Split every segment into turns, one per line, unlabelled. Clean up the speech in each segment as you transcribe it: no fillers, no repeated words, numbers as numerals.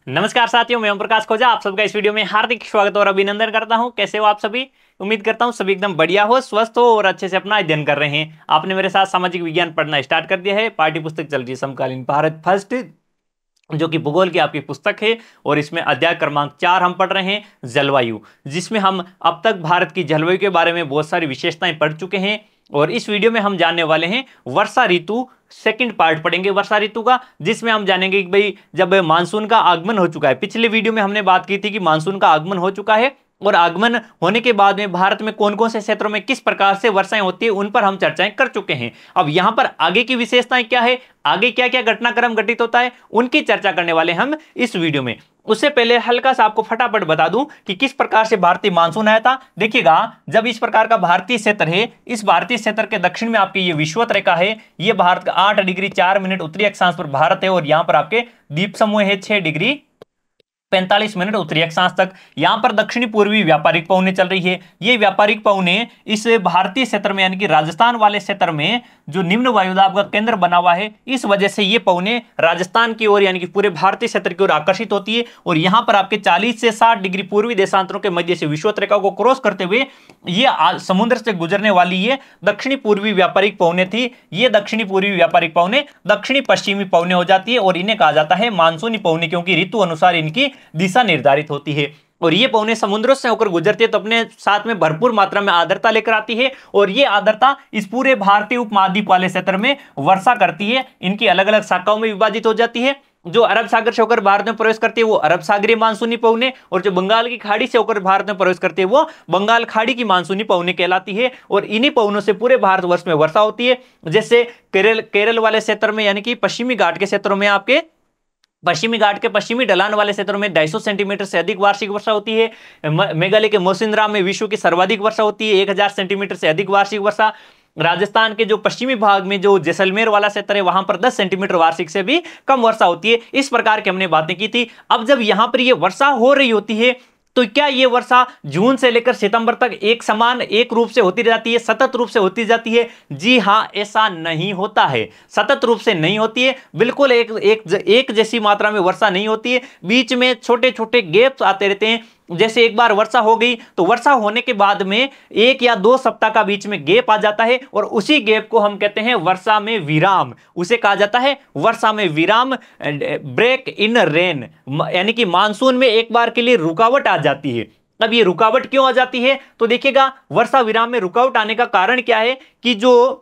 नमस्कार साथियों, मैं ओम प्रकाश खोजा आप सबका इस वीडियो में हार्दिक स्वागत और अभिनंदन करता हूं। कैसे हो आप सभी? उम्मीद करता हूं सभी एकदम बढ़िया हो, स्वस्थ हो और अच्छे से अपना अध्ययन कर रहे हैं। आपने मेरे साथ सामाजिक विज्ञान पढ़ना स्टार्ट कर दिया है। पाठ्य पुस्तक चल रही है समकालीन भारत फर्स्ट, जो कि भूगोल की आपकी पुस्तक है। और इसमें अध्याय क्रमांक 4 हम पढ़ रहे हैं, जलवायु, जिसमें हम अब तक भारत की जलवायु के बारे में बहुत सारी विशेषताएं पढ़ चुके हैं। और इस वीडियो में हम जानने वाले हैं वर्षा ऋतु, सेकंड पार्ट पढ़ेंगे वर्षा ऋतु का, जिसमें हम जानेंगे कि भाई जब मानसून का आगमन हो चुका है। पिछले वीडियो में हमने बात की थी कि मानसून का आगमन हो चुका है और आगमन होने के बाद में भारत में कौन कौन से क्षेत्रों में किस प्रकार से वर्षाएं होती है, उन पर हम चर्चाएं कर चुके हैं। अब यहां पर आगे की विशेषताएं क्या है, आगे क्या क्या घटनाक्रम घटित होता है, उनकी चर्चा करने वाले हम इस वीडियो में। उससे पहले हल्का सा आपको फटाफट बता दूं कि किस प्रकार से भारतीय मानसून आया था। देखिएगा, जब इस प्रकार का भारतीय क्षेत्र है, इस भारतीय क्षेत्र के दक्षिण में आपकी ये विषुवत रेखा है, ये भारत का 8 डिग्री 4 मिनट उत्तरी अक्षांश पर भारत है। और यहां पर आपके द्वीप समूह है 6 डिग्री 45 मिनट उत्तरी अक्षांश तक। यहां पर दक्षिणी पूर्वी व्यापारिक पवनें चल रही है। ये व्यापारिक पवनें इस भारतीय क्षेत्र में यानी कि राजस्थान वाले क्षेत्र में जो निम्न वायुदाब का केंद्र बना हुआ है, इस वजह से ये पवनें राजस्थान की ओर यानी कि पूरे भारतीय क्षेत्र की ओर आकर्षित होती है। और यहां पर आपके 40 से 60 डिग्री पूर्वी देशांतरों के मध्य से विषुवत रेखा को क्रॉस करते हुए ये समुद्र से गुजरने वाली ये दक्षिणी पूर्वी व्यापारिक पवनें थी। ये दक्षिणी पूर्वी व्यापारिक पवनें दक्षिणी पश्चिमी पवनें हो जाती है और इन्हें कहा जाता है मानसूनी पवनें, क्योंकि ऋतु अनुसार इनकी दिशा निर्धारित होती है। और ये पवनें समुद्रों से होकर गुजरती है तो अपने साथ में भरपूर मात्रा में आर्द्रता लेकर आती है। और ये आर्द्रता इस पूरे भारतीय उपमहाद्वीप वाले क्षेत्र में वर्षा करती है। इनकी अलग अलग शाखाओं में विभाजित हो जाती है। जो अरब सागर से होकर भारत में प्रवेश करती है वो अरब सागरीय मानसूनी पवनें, और जो बंगाल की खाड़ी से होकर भारत में प्रवेश करती है वो बंगाल खाड़ी की मानसूनी पवनें कहलाती है। और इन्हीं पवनों से पूरे भारतवर्ष में वर्षा होती है। जैसे केरल वाले क्षेत्र में यानी कि पश्चिमी घाट के क्षेत्रों में आपके पश्चिमी घाट के पश्चिमी ढलान वाले क्षेत्रों में 250 सेंटीमीटर से अधिक वार्षिक वर्षा होती है। मेघालय के मौसिनराम में विश्व की सर्वाधिक वर्षा होती है, 1000 सेंटीमीटर से अधिक वार्षिक वर्षा। राजस्थान के जो पश्चिमी भाग में जो जैसलमेर वाला क्षेत्र है वहां पर 10 सेंटीमीटर वार्षिक से भी कम वर्षा होती है। इस प्रकार की हमने बातें की थी। अब जब यहां पर यह वर्षा हो रही होती है तो क्या ये वर्षा जून से लेकर सितंबर तक एक समान एक रूप से होती जाती है, सतत रूप से होती जाती है? जी हां, ऐसा नहीं होता है। सतत रूप से नहीं होती है, बिल्कुल एक जैसी मात्रा में वर्षा नहीं होती है। बीच में छोटे छोटे गैप्स आते रहते हैं। जैसे एक बार वर्षा हो गई तो वर्षा होने के बाद में 1 या 2 सप्ताह का बीच में गैप आ जाता है और उसी गैप को हम कहते हैं वर्षा में विराम। उसे कहा जाता है वर्षा में विराम, ब्रेक इन रेन, यानी कि मानसून में एक बार के लिए रुकावट आ जाती है। अब ये रुकावट क्यों आ जाती है तो देखिएगा, वर्षा विराम में रुकावट आने का कारण क्या है कि जो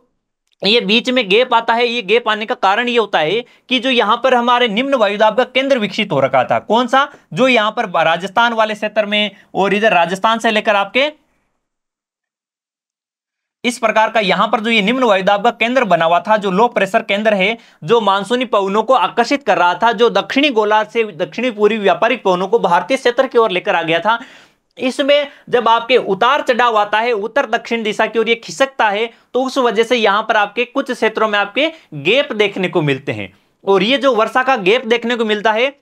ये बीच में गैप आता है, ये गैप आने का कारण ये होता है कि जो यहां पर हमारे निम्न वायुदाब का केंद्र विकसित हो रखा था, कौन सा, जो यहां पर राजस्थान वाले क्षेत्र में और इधर राजस्थान से लेकर आपके इस प्रकार का यहां पर जो ये निम्न वायुदाब का केंद्र बना हुआ था, जो लो प्रेशर केंद्र है, जो मानसूनी पवनों को आकर्षित कर रहा था, जो दक्षिणी गोलार्ध से दक्षिणी पूर्वी व्यापारिक पवनों को भारतीय क्षेत्र की ओर लेकर आ गया था। इसमें जब आपके उतार चढ़ाव आता है, उत्तर दक्षिण दिशा की ओर ये खिसकता है, तो उस वजह से यहां पर आपके कुछ क्षेत्रों में आपके गैप देखने को मिलते हैं। और ये जो वर्षा का गैप देखने को मिलता है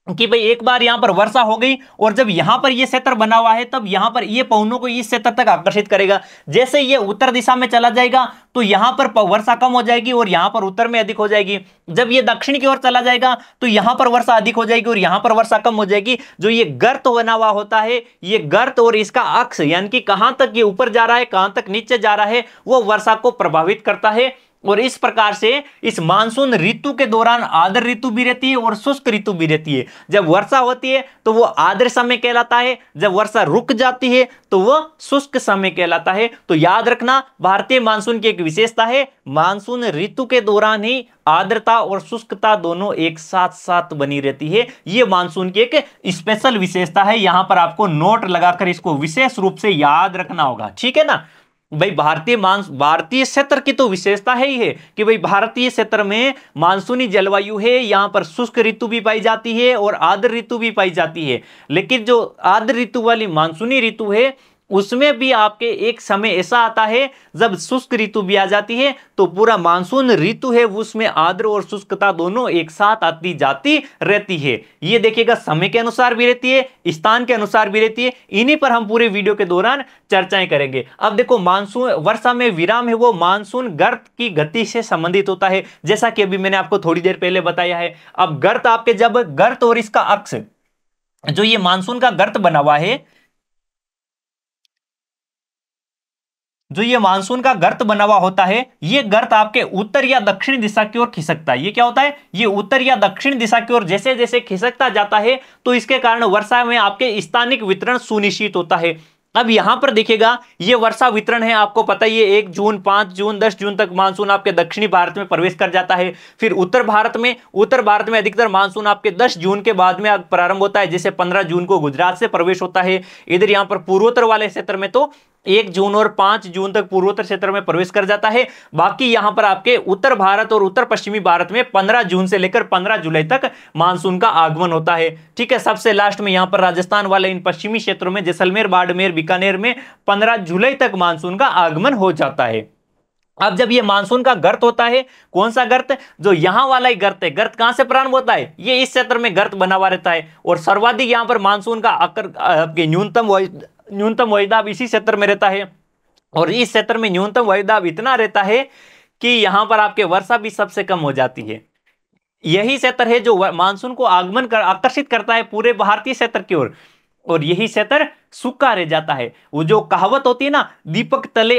कि भाई एक बार यहां पर वर्षा हो गई और जब यहां पर ये क्षेत्र बना हुआ है तब यहां पर ये पवनों को इस क्षेत्र तक आकर्षित करेगा। जैसे ये उत्तर दिशा में चला जाएगा तो यहां पर वर्षा कम हो जाएगी और यहां पर उत्तर में अधिक हो जाएगी। जब ये दक्षिण की ओर चला जाएगा तो यहां पर वर्षा अधिक हो जाएगी और यहां पर वर्षा कम हो जाएगी। जो ये गर्त बना हुआ होता है, ये गर्त और इसका अक्ष यानी कि कहां तक ये ऊपर जा रहा है कहां तक नीचे जा रहा है, वो वर्षा को प्रभावित करता है। और इस प्रकार से इस मानसून ऋतु के दौरान आर्द्र ऋतु भी रहती है और शुष्क ऋतु भी रहती है। जब वर्षा होती है तो वो आर्द्र समय कहलाता है, जब वर्षा रुक जाती है तो वो शुष्क समय कहलाता है। तो याद रखना, भारतीय मानसून की एक विशेषता है, मानसून ऋतु के दौरान ही आर्द्रता और शुष्कता दोनों एक साथ साथ बनी रहती है। ये मानसून की एक स्पेशल विशेषता है। यहां पर आपको नोट लगाकर इसको विशेष रूप से याद रखना होगा, ठीक है ना भाई। भारतीय क्षेत्र की तो विशेषता है ही है कि भाई भारतीय क्षेत्र में मानसूनी जलवायु है, यहां पर शुष्क ऋतु भी पाई जाती है और आर्द्र ऋतु भी पाई जाती है। लेकिन जो आर्द्र ऋतु वाली मानसूनी ऋतु है उसमें भी आपके एक समय ऐसा आता है जब शुष्क ऋतु भी आ जाती है, तो पूरा मानसून ऋतु है उसमें आर्द्र और शुष्कता दोनों एक साथ आती जाती रहती है। ये देखिएगा समय के अनुसार भी रहती है, स्थान के अनुसार भी रहती है। इन्हीं पर हम पूरे वीडियो के दौरान चर्चाएं करेंगे। अब देखो, मानसून वर्षा में विराम है वो मानसून गर्त की गति से संबंधित होता है, जैसा कि अभी मैंने आपको थोड़ी देर पहले बताया है। अब गर्त आपके जब गर्त और इसका अक्ष, जो ये मानसून का गर्त बना हुआ है, जो ये मानसून का गर्त बना हुआ होता है, ये गर्त आपके उत्तर या दक्षिण दिशा की ओर खिसकता है। ये क्या होता है, ये उत्तर या दक्षिण दिशा की ओर जैसे जैसे खिसकता जाता है, तो इसके कारण वर्षा में आपके स्थानिक वितरण सुनिश्चित होता है। अब यहां पर देखिएगा, ये वर्षा वितरण है, आपको पता ही है 1 जून, 5 जून, 10 जून तक मानसून आपके दक्षिणी भारत में प्रवेश कर जाता है। फिर उत्तर भारत में अधिकतर मानसून आपके 10 जून के बाद में प्रारंभ होता है, जैसे 15 जून को गुजरात से प्रवेश होता है। इधर यहां पर पूर्वोत्तर वाले क्षेत्र में तो 1 जून और 5 जून तक पूर्वोत्तर क्षेत्र में प्रवेश कर जाता है। बाकी यहां पर आपके उत्तर भारत और उत्तर पश्चिमी भारत में 15 जून से लेकर 15 जुलाई तक मानसून का आगमन होता है। ठीक है, सबसे लास्ट में यहां पर राजस्थान वाले इन पश्चिमी क्षेत्रों में जैसलमेर, बाड़मेर, बीकानेर में 15 जुलाई तक मानसून का आगमन हो जाता है। अब जब ये मानसून का गर्त होता है, कौन सा गर्त, जो यहां वाला ही गर्त है, गर्त कहां से प्रारंभ होता है, ये इस क्षेत्र में गर्त बना हुआ रहता है, और सर्वाधिक यहां पर मानसून का आपके न्यूनतम वायुदाब इसी क्षेत्र में रहता है। और इस क्षेत्र में न्यूनतम वायुदाब इतना रहता है कि यहां पर आपके वर्षा भी सबसे कम हो जाती है। यही क्षेत्र है जो मानसून को आकर्षित करता है पूरे भारतीय क्षेत्र की ओर, और यही क्षेत्र सूखा रह जाता है। वो जो कहावत होती है ना, दीपक तले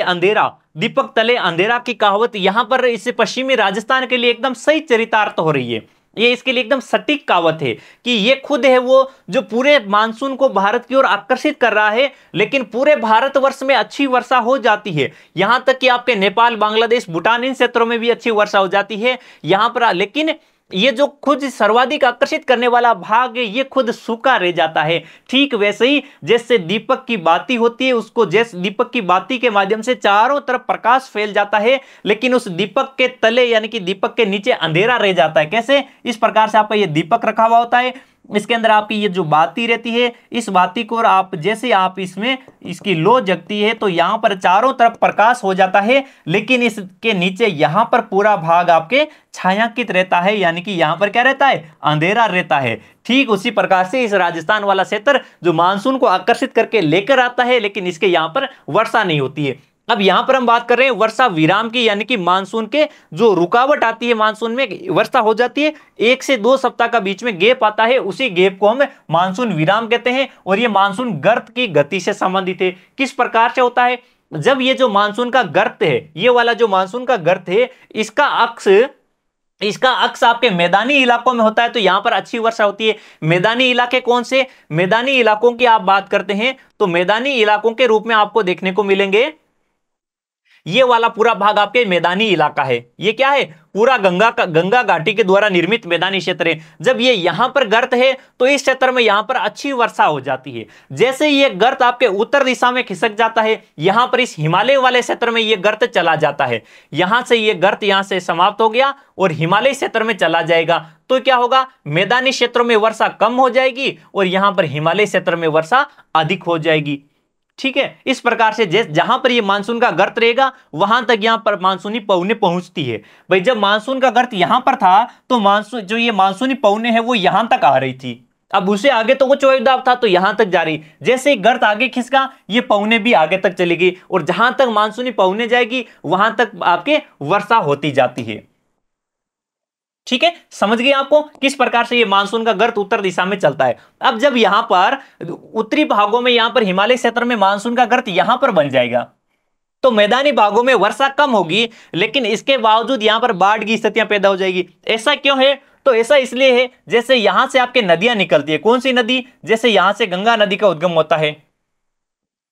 अंधेरा की कहावत, यहां पर इस पश्चिमी राजस्थान के लिए एकदम सही चरितार्थ हो रही है। ये इसके लिए एकदम सटीक कहावत है कि ये खुद है वो जो पूरे मानसून को भारत की ओर आकर्षित कर रहा है, लेकिन पूरे भारतवर्ष में अच्छी वर्षा हो जाती है। यहां तक कि आपके नेपाल, बांग्लादेश, भूटान इन क्षेत्रों में भी अच्छी वर्षा हो जाती है यहां पर, लेकिन ये जो खुद सर्वाधिक आकर्षित करने वाला भाग है, ये खुद सूखा रह जाता है। ठीक वैसे ही जैसे दीपक की बाती होती है, उसको जैसे दीपक की बाती के माध्यम से चारों तरफ प्रकाश फैल जाता है, लेकिन उस दीपक के तले यानी कि दीपक के नीचे अंधेरा रह जाता है। कैसे, इस प्रकार से आपका ये दीपक रखा हुआ होता है, इसके अंदर आपकी ये जो बाती रहती है, इस बाती को आप जैसे आप इसमें इसकी लो जगती है, तो यहां पर चारों तरफ प्रकाश हो जाता है, लेकिन इसके नीचे यहां पर पूरा भाग आपके छायांकित रहता है, यानी कि यहां पर क्या रहता है, अंधेरा रहता है। ठीक उसी प्रकार से इस राजस्थान वाला क्षेत्र जो मानसून को आकर्षित करके लेकर आता है, लेकिन इसके यहां पर वर्षा नहीं होती है। अब यहां पर हम बात कर रहे हैं वर्षा विराम की, यानी कि मानसून के जो रुकावट आती है, मानसून में वर्षा हो जाती है, 1 से 2 सप्ताह का बीच में गैप आता है, उसी गैप को हम मानसून विराम कहते हैं। और ये मानसून गर्त की गति से संबंधित है। किस प्रकार से होता है, जब ये जो मानसून का गर्त है, ये वाला जो मानसून का गर्त है, इसका अक्ष आपके मैदानी इलाकों में होता है, तो यहां पर अच्छी वर्षा होती है। मैदानी इलाके कौन से, मैदानी इलाकों की आप बात करते हैं तो मैदानी इलाकों के रूप में आपको देखने को मिलेंगे, ये वाला पूरा भाग आपके मैदानी इलाका है। ये क्या है, पूरा गंगा घाटी के द्वारा निर्मित मैदानी क्षेत्र है। जब ये यहां पर गर्त है, तो इस क्षेत्र में यहां पर अच्छी वर्षा हो जाती है। जैसे ये गर्त आपके उत्तर दिशा में खिसक जाता है, यहां पर इस हिमालय वाले क्षेत्र में ये गर्त चला जाता है, यहां से ये गर्त यहां से समाप्त हो गया और हिमालय क्षेत्र में चला जाएगा, तो क्या होगा, मैदानी क्षेत्रों में वर्षा कम हो जाएगी और यहां पर हिमालय क्षेत्र में वर्षा अधिक हो जाएगी। ठीक है, इस प्रकार से जहां पर ये मानसून का गर्त रहेगा, वहां तक यहां पर मानसूनी पवने पहुंचती है। भाई जब मानसून का गर्त यहां पर था, तो मानसून जो ये मानसूनी पवने हैं वो यहां तक आ रही थी। अब उसे आगे तो उच्च वायुदाब था, तो यहां तक जा रही, जैसे गर्त आगे खिसका, ये पवने भी आगे तक चलेगी, और जहां तक मानसूनी पवने जाएगी वहां तक आपके वर्षा होती जाती है। ठीक है, समझ गए आपको किस प्रकार से ये मानसून का गर्त उत्तर दिशा में चलता है। अब जब यहां पर उत्तरी भागों में, यहां पर हिमालय क्षेत्र में मानसून का गर्त यहां पर बन जाएगा, तो मैदानी भागों में वर्षा कम होगी, लेकिन इसके बावजूद यहां पर बाढ़ की स्थितियां पैदा हो जाएगी। ऐसा क्यों है, तो ऐसा इसलिए है, जैसे यहां से आपके नदियां निकलती है, कौन सी नदी, जैसे यहां से गंगा नदी का उद्गम होता है।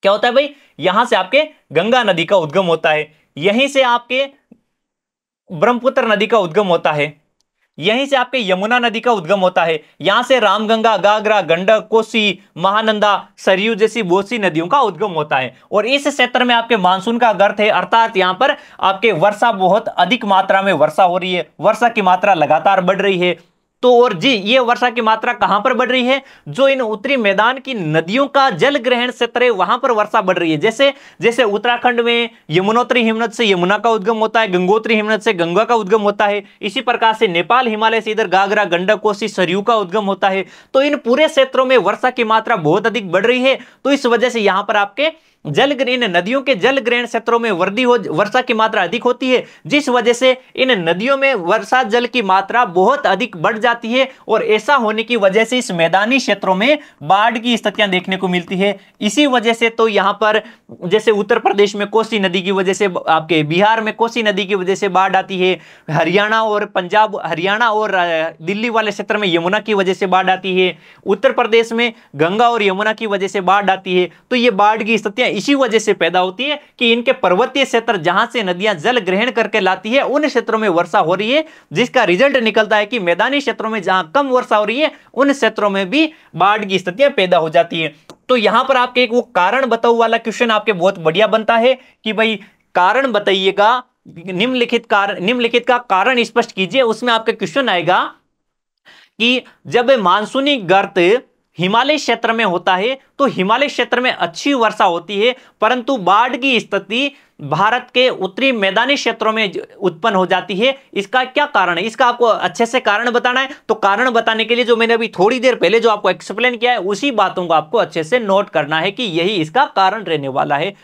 क्या होता है भाई, यहां से आपके गंगा नदी का उद्गम होता है, यहीं से आपके ब्रह्मपुत्र नदी का उद्गम होता है, यहीं से आपके यमुना नदी का उद्गम होता है, यहां से रामगंगा, गागरा, गंडक, कोसी, महानंदा, सरयू जैसी बहुत सी नदियों का उद्गम होता है। और इस क्षेत्र में आपके मानसून का गर्त है, अर्थात यहां पर आपके वर्षा बहुत अधिक मात्रा में वर्षा हो रही है, वर्षा की मात्रा लगातार बढ़ रही है। तो और जी ये वर्षा की मात्रा कहां पर बढ़ रही है, जो इन उत्तरी मैदान की नदियों का जल ग्रहण क्षेत्र है वहां पर वर्षा बढ़ रही है। जैसे जैसे उत्तराखंड में यमुनोत्री हिमनद से यमुना का उद्गम होता है, गंगोत्री हिमनद से गंगा का उद्गम होता है, इसी प्रकार से नेपाल हिमालय से इधर घाघरा गंडक कोसी सरयू का उद्गम होता है। तो इन पूरे क्षेत्रों में वर्षा की मात्रा बहुत अधिक बढ़ रही है। तो इस वजह से यहां पर आपके जल इन नदियों के जल ग्रहण क्षेत्रों में वर्षा की मात्रा अधिक होती है, जिस वजह से इन नदियों में वर्षा जल की मात्रा बहुत अधिक बढ़ जाती है। और ऐसा होने की वजह से इस मैदानी क्षेत्रों में बाढ़ की स्थितियां देखने को मिलती है। इसी वजह से तो यहां पर जैसे उत्तर प्रदेश में कोसी नदी की वजह से, आपके बिहार में कोसी नदी की वजह से बाढ़ आती है, हरियाणा और पंजाब, हरियाणा और दिल्ली वाले क्षेत्र में यमुना की वजह से बाढ़ आती है, उत्तर प्रदेश में गंगा और यमुना की वजह से बाढ़ आती है। तो ये बाढ़ की स्थितियां इसी वजह से पैदा होती है कि इनके पर्वतीय क्षेत्र जहां से नदियां जल ग्रहण करके लाती है उन क्षेत्रों में वर्षा हो रही है, जिसका रिजल्ट निकलता है कि मैदानी क्षेत्रों में जहां कम वर्षा हो रही है उन क्षेत्रों में भी बाढ़ की स्थितियां पैदा हो जाती है। तो यहां पर आपके एक वो कारण बताओ वाला क्वेश्चन आपके बहुत बढ़िया बनता है कि भाई कारण बताइएगा, निम्नलिखित का कारण स्पष्ट कीजिए। उसमें आपका क्वेश्चन आएगा कि जब मानसूनी गर्त हिमालय क्षेत्र में होता है तो हिमालय क्षेत्र में अच्छी वर्षा होती है, परंतु बाढ़ की स्थिति भारत के उत्तरी मैदानी क्षेत्रों में उत्पन्न हो जाती है। इसका क्या कारण है, इसका आपको अच्छे से कारण बताना है। तो कारण बताने के लिए जो मैंने अभी थोड़ी देर पहले जो आपको एक्सप्लेन किया है उसी बातों को आपको अच्छे से नोट करना है कि यही इसका कारण रहने वाला है।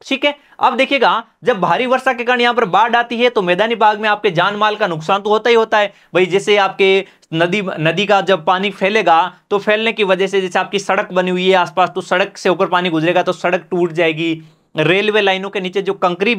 ठीक है, अब देखिएगा जब भारी वर्षा के कारण यहां पर बाढ़ आती है तो मैदानी भाग में आपके जान माल का नुकसान तो होता ही होता है भाई। जैसे आपके नदी का जब पानी फैलेगा तो फैलने की वजह से जैसे आपकी सड़क बनी हुई है आसपास, तो सड़क से होकर पानी गुजरेगा तो सड़क टूट जाएगी। रेलवे लाइनों के नीचे जो कंक्रीट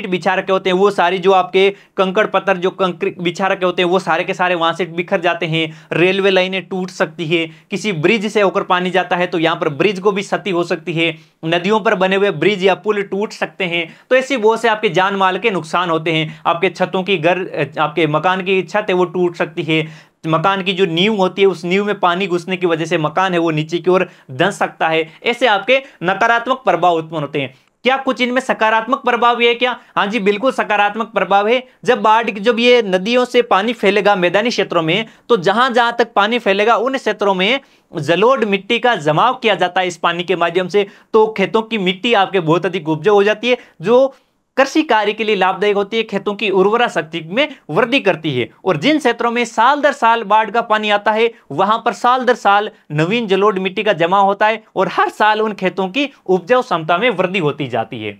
बिछा रखे होते हैं वो सारी जो आपके कंकड़ पत्थर जो कंक्रीट बिछा रखे होते हैं वो सारे के सारे वहां से बिखर जाते हैं। रेलवे लाइनें टूट सकती है, किसी ब्रिज से होकर पानी जाता है तो यहाँ पर ब्रिज को भी क्षति हो सकती है, नदियों पर बने हुए ब्रिज या पुल टूट सकते हैं। तो ऐसी बहुत से आपके जान माल के नुकसान होते हैं। आपके छतों की आपके मकान की छत है वो टूट सकती है, मकान की जो नींव होती है उस नींव में पानी घुसने की वजह से मकान है वो नीचे की ओर धंस सकता है। ऐसे आपके नकारात्मक प्रभाव उत्पन्न होते हैं। क्या कुछ इनमें सकारात्मक प्रभाव भी है क्या? हाँ जी, बिल्कुल सकारात्मक प्रभाव है। जब ये नदियों से पानी फैलेगा मैदानी क्षेत्रों में तो जहां जहां तक पानी फैलेगा उन क्षेत्रों में जलोढ़ मिट्टी का जमाव किया जाता है इस पानी के माध्यम से। तो खेतों की मिट्टी आपके बहुत अधिक उपजाऊ हो जाती है, जो कृषि कार्य के लिए लाभदायक होती है, खेतों की उर्वरा शक्ति में वृद्धि करती है। और जिन क्षेत्रों में साल दर साल बाढ़ का पानी आता है वहां पर साल दर साल नवीन जलोढ़ मिट्टी का जमा होता है और हर साल उन खेतों की उपजाऊ क्षमता में वृद्धि होती जाती है।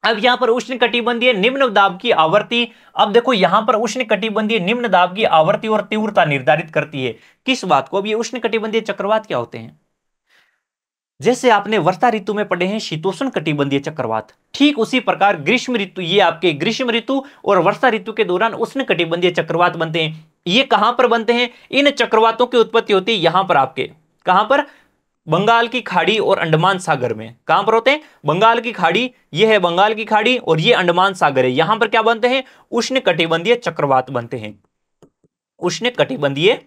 अब यहां पर उष्णकटिबंधीय निम्न दाब की आवर्ती, अब देखो यहां पर उष्णकटिबंधीय निम्न दाब की आवर्ती और तीव्रता निर्धारित करती है किस बात को? अब ये उष्णकटिबंधीय चक्रवात क्या होते हैं? जैसे आपने वर्षा ऋतु में पढ़े हैं शीतोष्ण कटिबंधीय चक्रवात, ठीक उसी प्रकार ग्रीष्म ऋतु, ये आपके ग्रीष्म ऋतु और वर्षा ऋतु के दौरान उष्ण कटिबंधीय चक्रवात बनते हैं। ये कहां पर बनते हैं? इन चक्रवातों की उत्पत्ति होती है यहां पर आपके, कहां पर? बंगाल की खाड़ी और अंडमान सागर में। कहां पर होते हैं? बंगाल की खाड़ी, ये है बंगाल की खाड़ी और ये अंडमान सागर है। यहां पर क्या बनते हैं? उष्ण कटिबंधीय चक्रवात बनते हैं, उष्ण कटिबंधीय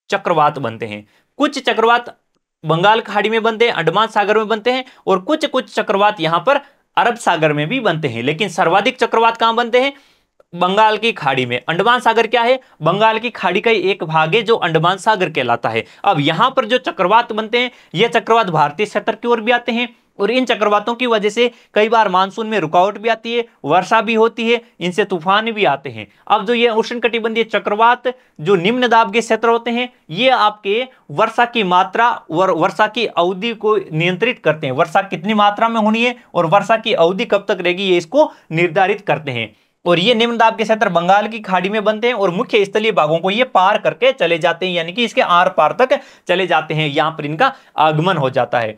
चक्रवात बनते हैं। कुछ चक्रवात बंगाल खाड़ी में बनते हैं, अंडमान सागर में बनते हैं और कुछ कुछ चक्रवात यहां पर अरब सागर में भी बनते हैं। लेकिन सर्वाधिक चक्रवात कहां बनते हैं? बंगाल की खाड़ी में। अंडमान सागर क्या है? बंगाल की खाड़ी का एक भाग है जो अंडमान सागर कहलाता है। अब यहां पर जो चक्रवात बनते हैं ये चक्रवात भारतीय क्षेत्र की ओर भी आते हैं और इन चक्रवातों की वजह से कई बार मानसून में रुकावट भी आती है, वर्षा भी होती है, इनसे तूफान भी आते हैं। अब जो ये उष्णकटिबंधीय चक्रवात जो निम्न दाब के क्षेत्र होते हैं ये आपके वर्षा की मात्रा और वर्षा की अवधि को नियंत्रित करते हैं। वर्षा कितनी मात्रा में होनी है और वर्षा की अवधि कब तक रहेगी ये इसको निर्धारित करते हैं। और ये निम्न दाब के क्षेत्र बंगाल की खाड़ी में बनते हैं और मुख्य स्थलीय भागों को ये पार करके चले जाते हैं, यानी कि इसके आर पार तक चले जाते हैं, यहां पर इनका आगमन हो जाता है।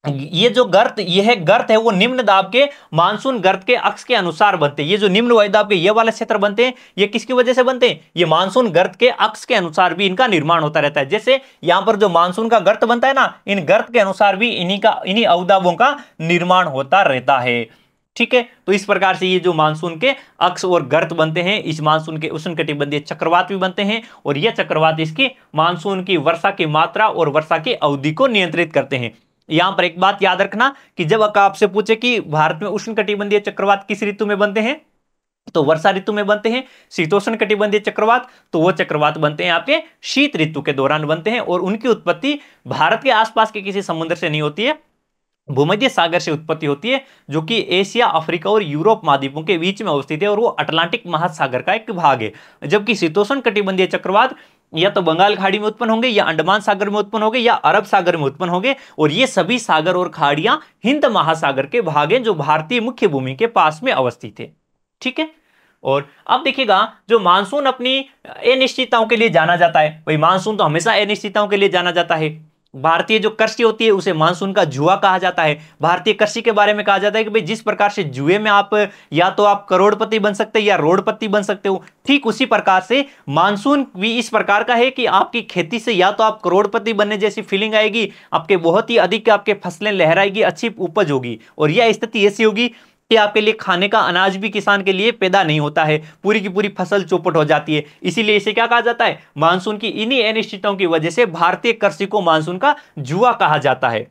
ये जो गर्त, यह गर्त है वो निम्न दाब के मानसून गर्त के अक्ष के अनुसार बनते हैं। ये जो निम्न वायुदाब के ये वाले क्षेत्र बनते हैं ये किसकी वजह से बनते हैं? ये मानसून गर्त के अक्ष के अनुसार भी इनका निर्माण होता रहता है। जैसे यहां पर जो मानसून का गर्त बनता है ना, इन गर्त के अनुसार भी इन्हीं अवदाबों का निर्माण होता रहता है। ठीक है, तो इस प्रकार से ये जो मानसून के अक्ष और गर्त बनते हैं इस मानसून के उष्णकटिबंधीय चक्रवात भी बनते हैं और ये चक्रवात इसकी मानसून की वर्षा की मात्रा और वर्षा की अवधि को नियंत्रित करते हैं। यहां पर एक बात याद रखना कि जब आपसे पूछे कि भारत में उष्णकटिबंधीय चक्रवात किस ऋतु में बनते हैं तो वर्षा ऋतु में बनते हैं। शीतोष्ण कटिबंधीय चक्रवात, तो वो चक्रवात बनते हैं आपके शीत ऋतु के दौरान बनते हैं, और उनकी उत्पत्ति भारत के आसपास के किसी समुद्र से नहीं होती है, भूमध्य सागर से उत्पत्ति होती है, जो कि एशिया, अफ्रीका और यूरोप महाद्वीपों के बीच में अवस्थित है, और वो अटलांटिक महासागर का एक भाग है। जबकि शीतोष्ण कटिबंधीय चक्रवात या तो बंगाल खाड़ी में उत्पन्न होंगे, या अंडमान सागर में उत्पन्न होंगे, या अरब सागर में उत्पन्न होंगे, और ये सभी सागर और खाड़ियां हिंद महासागर के भाग हैं, जो भारतीय मुख्य भूमि के पास में अवस्थित है। ठीक है। और अब देखिएगा, जो मानसून अपनी अनिश्चितताओं के लिए जाना जाता है, भाई मानसून तो हमेशा अनिश्चितताओं के लिए जाना जाता है। भारतीय जो कृषि होती है उसे मानसून का जुआ कहा जाता है। भारतीय कृषि के बारे में कहा जाता है कि भाई जिस प्रकार से जुए में आप या तो आप करोड़पति बन सकते हैं या रोडपति बन सकते हो, ठीक उसी प्रकार से मानसून भी इस प्रकार का है कि आपकी खेती से या तो आप करोड़पति बनने जैसी फीलिंग आएगी, आपके बहुत ही अधिक आपके फसलें लहराएगी, अच्छी उपज होगी, और यह स्थिति ऐसी होगी कि आपके लिए खाने का अनाज भी किसान के लिए पैदा नहीं होता है, पूरी की पूरी फसल चौपट हो जाती है। इसीलिए इसे क्या कहा जाता है, मानसून की इन्हीं अनिश्चितताओं की वजह से भारतीय कृषि को मानसून का जुआ कहा जाता है।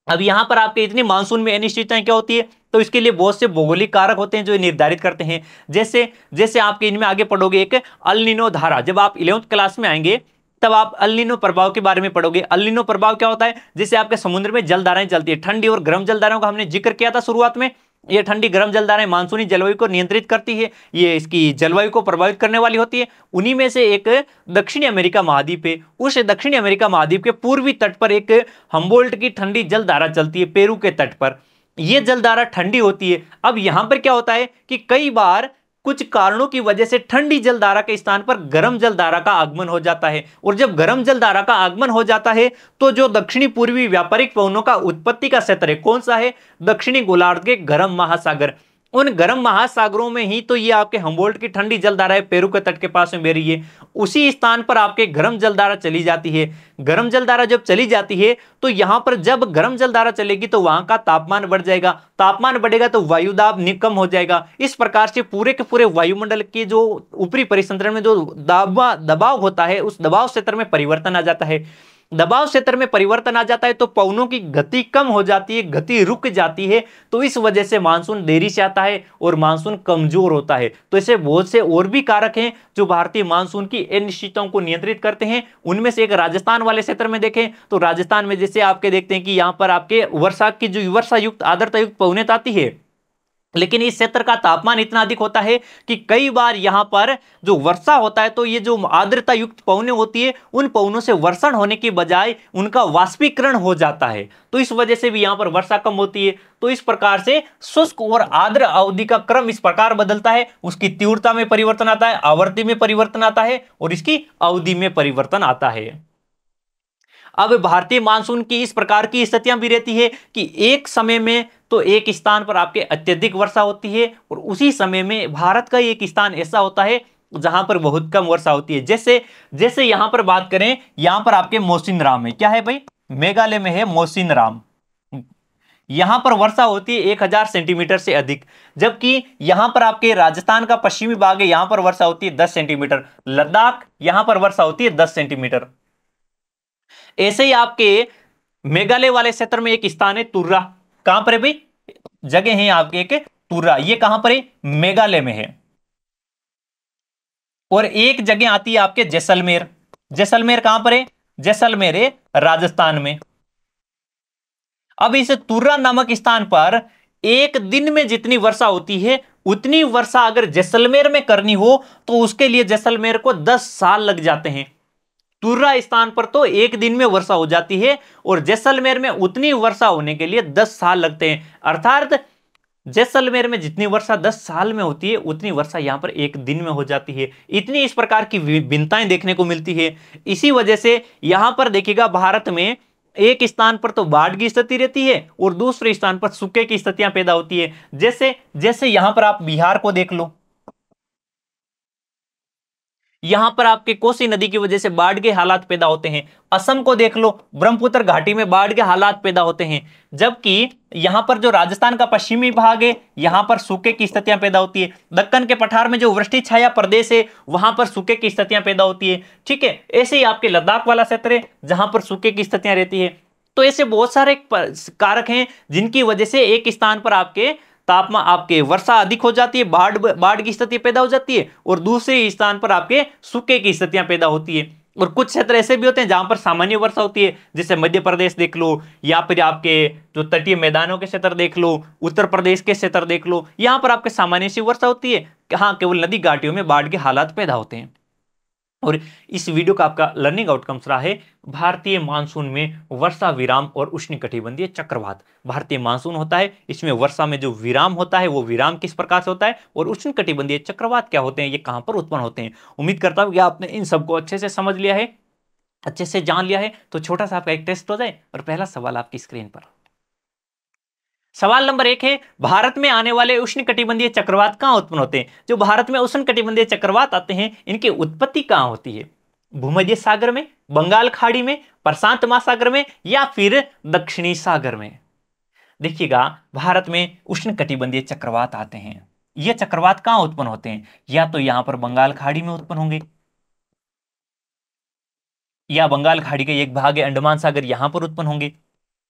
अब यहां पर आपके इतनी मानसून में अनिश्चितताएं क्या होती है, तो इसके लिए बहुत से भौगोलिक कारक होते हैं जो निर्धारित करते हैं। जैसे जैसे आपके इनमें आगे पढ़ोगे एक अल नीनो धारा, जब आप 11वीं क्लास में आएंगे तब आप अल नीनो प्रभाव के बारे में पढ़ोगे। अल नीनो प्रभाव क्या होता है, जैसे आपके समुद्र में जलधाराएं चलती है, ठंडी और गर्म जलधाराओं का हमने जिक्र किया था शुरुआत में। ये ठंडी गर्म जलधाराएं मानसूनी जलवायु को नियंत्रित करती है, ये इसकी जलवायु को प्रभावित करने वाली होती है। उन्हीं में से एक दक्षिणी अमेरिका महाद्वीप है, उस दक्षिणी अमेरिका महाद्वीप के पूर्वी तट पर एक हम्बोल्ट की ठंडी जलधारा चलती है, पेरू के तट पर। यह जलधारा ठंडी होती है। अब यहां पर क्या होता है कि कई बार कुछ कारणों की वजह से ठंडी जलधारा के स्थान पर गर्म जलधारा का आगमन हो जाता है, और जब गर्म जलधारा का आगमन हो जाता है तो जो दक्षिणी पूर्वी व्यापारिक पवनों का उत्पत्ति का क्षेत्र है, कौन सा है, दक्षिणी गोलार्ध के गर्म महासागर। उन गर्म महासागरों में ही तो ये आपके हम्बोल्ट की ठंडी जलधारा है, पेरू के तट के पास में बह रही है, उसी स्थान पर आपके गर्म जलधारा चली जाती है। गर्म जलधारा जब चली जाती है तो यहां पर जब गर्म जलधारा चलेगी तो वहां का तापमान बढ़ जाएगा, तापमान बढ़ेगा तो वायुदाब कम हो जाएगा। इस प्रकार से पूरे के पूरे वायुमंडल के जो ऊपरी परिसंचरण में जो दबाव होता है, उस दबाव क्षेत्र में परिवर्तन आ जाता है। दबाव क्षेत्र में परिवर्तन आ जाता है तो पवनों की गति कम हो जाती है, गति रुक जाती है, तो इस वजह से मानसून देरी से आता है और मानसून कमजोर होता है। तो ऐसे बहुत से और भी कारक हैं जो भारतीय मानसून की अनिश्चितताओं को नियंत्रित करते हैं। उनमें से एक राजस्थान वाले क्षेत्र में देखें तो राजस्थान में जैसे आपके देखते हैं कि यहां पर आपके वर्षा की जो वर्षा युक्त आर्द्रता युक्त पवनें आती है, लेकिन इस क्षेत्र का तापमान इतना अधिक होता है कि कई बार यहां पर जो वर्षा होता है तो ये जो आर्द्रता युक्त पवनें होती है, उन पवनों से वर्षण होने की बजाय उनका वाष्पीकरण हो जाता है, तो इस वजह से भी यहां पर वर्षा कम होती है। तो इस प्रकार से शुष्क और आर्द्र अवधि का क्रम इस प्रकार बदलता है, उसकी तीव्रता में परिवर्तन आता है, आवृत्ति में परिवर्तन आता है, और इसकी अवधि में परिवर्तन आता है। अब भारतीय मानसून की इस प्रकार की स्थितियां भी रहती है कि एक समय में तो एक स्थान पर आपके अत्यधिक वर्षा होती है, और उसी समय में भारत का एक स्थान ऐसा होता है जहां पर बहुत कम वर्षा होती है। जैसे जैसे यहां पर बात करें, यहां पर आपके मौसिनराम है, क्या है भाई, मेघालय में है मौसिनराम। यहां पर वर्षा होती है 1000 सेंटीमीटर से अधिक, जबकि यहां पर आपके राजस्थान का पश्चिमी भाग है, यहां पर वर्षा होती है 10 सेंटीमीटर। लद्दाख यहां पर वर्षा होती है 10 सेंटीमीटर। ऐसे ही आपके मेघालय वाले क्षेत्र में एक स्थान है तुर्रा, कहां पर है भाई, जगह है आपके एक तुर्रा, ये कहां पर है, मेघालय में है। और एक जगह आती है आपके जैसलमेर, जैसलमेर कहां पर है, जैसलमेर है राजस्थान में। अब इस तुर्रा नामक स्थान पर एक दिन में जितनी वर्षा होती है उतनी वर्षा अगर जैसलमेर में करनी हो तो उसके लिए जैसलमेर को 10 साल लग जाते हैं। तुर्रा स्थान पर तो एक दिन में वर्षा हो जाती है, और जैसलमेर में उतनी वर्षा होने के लिए 10 साल लगते हैं। अर्थात जैसलमेर में जितनी वर्षा 10 साल में होती है उतनी वर्षा यहां पर एक दिन में हो जाती है। इतनी इस प्रकार की भिन्नताएं देखने को मिलती है। इसी वजह से यहां पर देखिएगा, भारत में एक स्थान पर तो बाढ़ की स्थिति रहती है और दूसरे स्थान पर सूखे की स्थितियां पैदा होती है। जैसे जैसे यहां पर आप बिहार को देख लो, यहां पर आपके कोसी नदी की वजह से बाढ़ के हालात पैदा होते हैं। असम को देख लो, ब्रह्मपुत्र घाटी में बाढ़ के हालात पैदा होते हैं। जबकि यहां पर जो राजस्थान का पश्चिमी भाग है, यहां पर सूखे की स्थितियां पैदा होती है। दक्कन के पठार में जो वृष्टि छाया प्रदेश है, वहां पर सूखे की स्थितियां पैदा होती है। ठीक है, ऐसे ही आपके लद्दाख वाला क्षेत्र है जहां पर सूखे की स्थितियां रहती है। तो ऐसे बहुत सारे कारक हैं जिनकी वजह से एक स्थान पर आपके तापमान आपके वर्षा अधिक हो जाती है, बाढ़ की स्थिति पैदा हो जाती है, और दूसरे स्थान पर आपके सूखे की स्थितियां पैदा होती है। और कुछ क्षेत्र ऐसे भी होते हैं जहां पर सामान्य वर्षा होती है, जैसे मध्य प्रदेश देख लो, या फिर आपके जो तटीय मैदानों के क्षेत्र देख लो, उत्तर प्रदेश के क्षेत्र देख लो, यहां पर आपके सामान्य सी वर्षा होती है। हाँ, केवल नदी घाटियों में बाढ़ के हालात पैदा होते हैं। और इस वीडियो का आपका लर्निंग आउटकम्स रहा है भारतीय मानसून में वर्षा विराम और उष्णकटिबंधीय चक्रवात। भारतीय मानसून होता है, इसमें वर्षा में जो विराम होता है वो विराम किस प्रकार से होता है, और उष्णकटिबंधीय चक्रवात क्या होते हैं, ये कहां पर उत्पन्न होते हैं। उम्मीद करता हूं कि आपने इन सबको अच्छे से समझ लिया है, अच्छे से जान लिया है। तो छोटा सा आपका एक टेस्ट हो जाए, और पहला सवाल आपकी स्क्रीन पर। सवाल नंबर 1 है, भारत में आने वाले उष्णकटिबंधीय चक्रवात कहां उत्पन्न होते हैं। जो भारत में उष्णकटिबंधीय चक्रवात आते हैं, इनकी उत्पत्ति कहां होती है। भूमध्य सागर में, बंगाल खाड़ी में, प्रशांत महासागर में, या फिर दक्षिणी सागर में। देखिएगा, भारत में उष्णकटिबंधीय चक्रवात आते हैं, ये चक्रवात कहां उत्पन्न होते हैं। या तो यहां पर बंगाल खाड़ी में उत्पन्न होंगे, या बंगाल खाड़ी का एक भाग है अंडमान सागर, यहां पर उत्पन्न होंगे,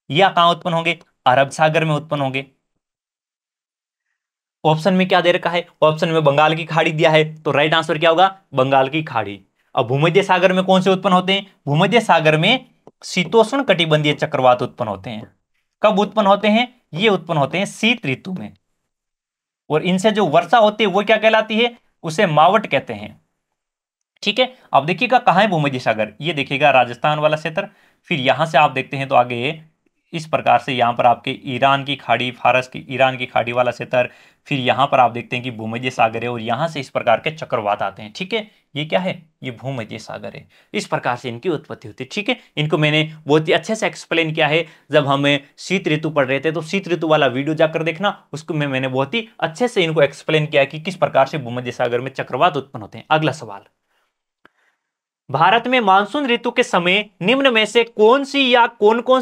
या कहां उत्पन्न होंगे, अरब सागर में उत्पन्न होंगे। ऑप्शन में क्या दे रखा है, ऑप्शन में बंगाल की खाड़ी दिया है, तो राइट आंसर क्या होगा, बंगाल की खाड़ी। अब भूमध्य सागर में कौन से उत्पन्न होते हैं, भूमध्य सागर में शीतोष्ण कटिबंधीय चक्रवात उत्पन्न होते हैं। कब उत्पन्न होते हैं, ये उत्पन्न होते हैं शीत ऋतु में, और इनसे जो वर्षा होती है वो क्या कहलाती है, उसे मावट कहते हैं। ठीक है, अब देखिएगा कहां है भूमध्य सागर, ये देखिएगा राजस्थान वाला क्षेत्र। फिर यहां से आप देखते हैं तो आगे इस प्रकार से यहां पर आपके ईरान की खाड़ी, फारस की ईरान की खाड़ी वाला क्षेत्र। फिर यहां पर आप देखते हैं कि भूमध्य सागर है, और यहां से इस प्रकार के चक्रवात आते हैं। ठीक है, ये क्या है, ये भूमध्य सागर है। इस प्रकार से इनकी उत्पत्ति होती है। ठीक है, इनको मैंने बहुत ही अच्छे से एक्सप्लेन किया है जब हमें शीत ऋतु पढ़ रहे थे, तो शीत ऋतु वाला वीडियो जाकर देखना, उसको मैंने बहुत ही अच्छे से इनको एक्सप्लेन किया कि किस प्रकार से भूमध्य सागर में चक्रवात उत्पन्न होते हैं। अगला सवाल, भारत में मानसून ऋतु के समय निम्न में से कौन सी या कौन कौन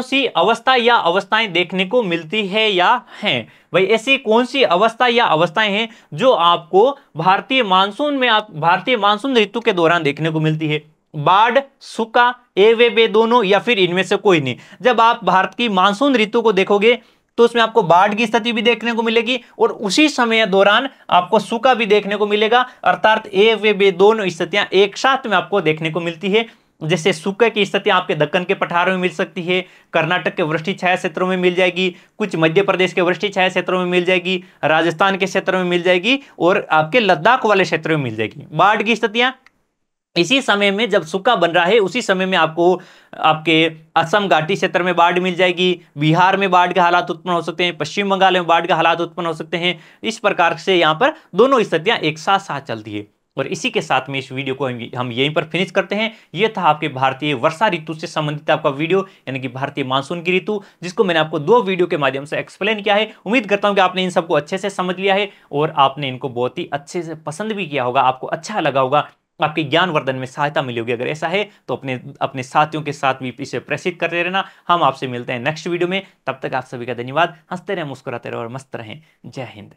सी अवस्था या अवस्थाएं देखने को मिलती है या हैं। भाई ऐसी कौन सी अवस्था या अवस्थाएं हैं जो आपको भारतीय मानसून ऋतु के दौरान देखने को मिलती है। बाढ़, सूखा, ए वे बे दोनों, या फिर इनमें से कोई नहीं। जब आप भारत की मानसून ऋतु को देखोगे तो उसमें आपको बाढ़ की स्थिति भी देखने को मिलेगी, और उसी समय दौरान आपको सूखा भी देखने को मिलेगा। अर्थात ए वे बे दोनों स्थितियां एक साथ में आपको देखने को मिलती है। जैसे सूखे की स्थिति आपके दक्कन के पठारों में मिल सकती है, कर्नाटक के वृष्टि छाया क्षेत्रों में मिल जाएगी, कुछ मध्य प्रदेश के वृष्टि छाया क्षेत्रों में मिल जाएगी, राजस्थान के क्षेत्र में मिल जाएगी, और आपके लद्दाख वाले क्षेत्रों में मिल जाएगी। बाढ़ की स्थितियां इसी समय में, जब सूखा बन रहा है उसी समय में आपको आपके असम घाटी क्षेत्र में बाढ़ मिल जाएगी, बिहार में बाढ़ के हालात उत्पन्न हो सकते हैं, पश्चिम बंगाल में बाढ़ के हालात उत्पन्न हो सकते हैं। इस प्रकार से यहां पर दोनों स्थितियां एक साथ साथ चलती है। और इसी के साथ में इस वीडियो को हम यहीं पर फिनिश करते हैं। यह था आपके भारतीय वर्षा ऋतु से संबंधित आपका वीडियो, यानी कि भारतीय मानसून की ऋतु, जिसको मैंने आपको 2 वीडियो के माध्यम से एक्सप्लेन किया है। उम्मीद करता हूं कि आपने इन सबको अच्छे से समझ लिया है, और आपने इनको बहुत ही अच्छे से पसंद भी किया होगा, आपको अच्छा लगा होगा, आपके ज्ञानवर्धन में सहायता मिली होगी। अगर ऐसा है तो अपने साथियों के साथ भी इसे प्रेषित करते रहना। हम आपसे मिलते हैं नेक्स्ट वीडियो में, तब तक आप सभी का धन्यवाद। हंसते रहें, मुस्कुराते रहें और मस्त रहें। जय हिंद।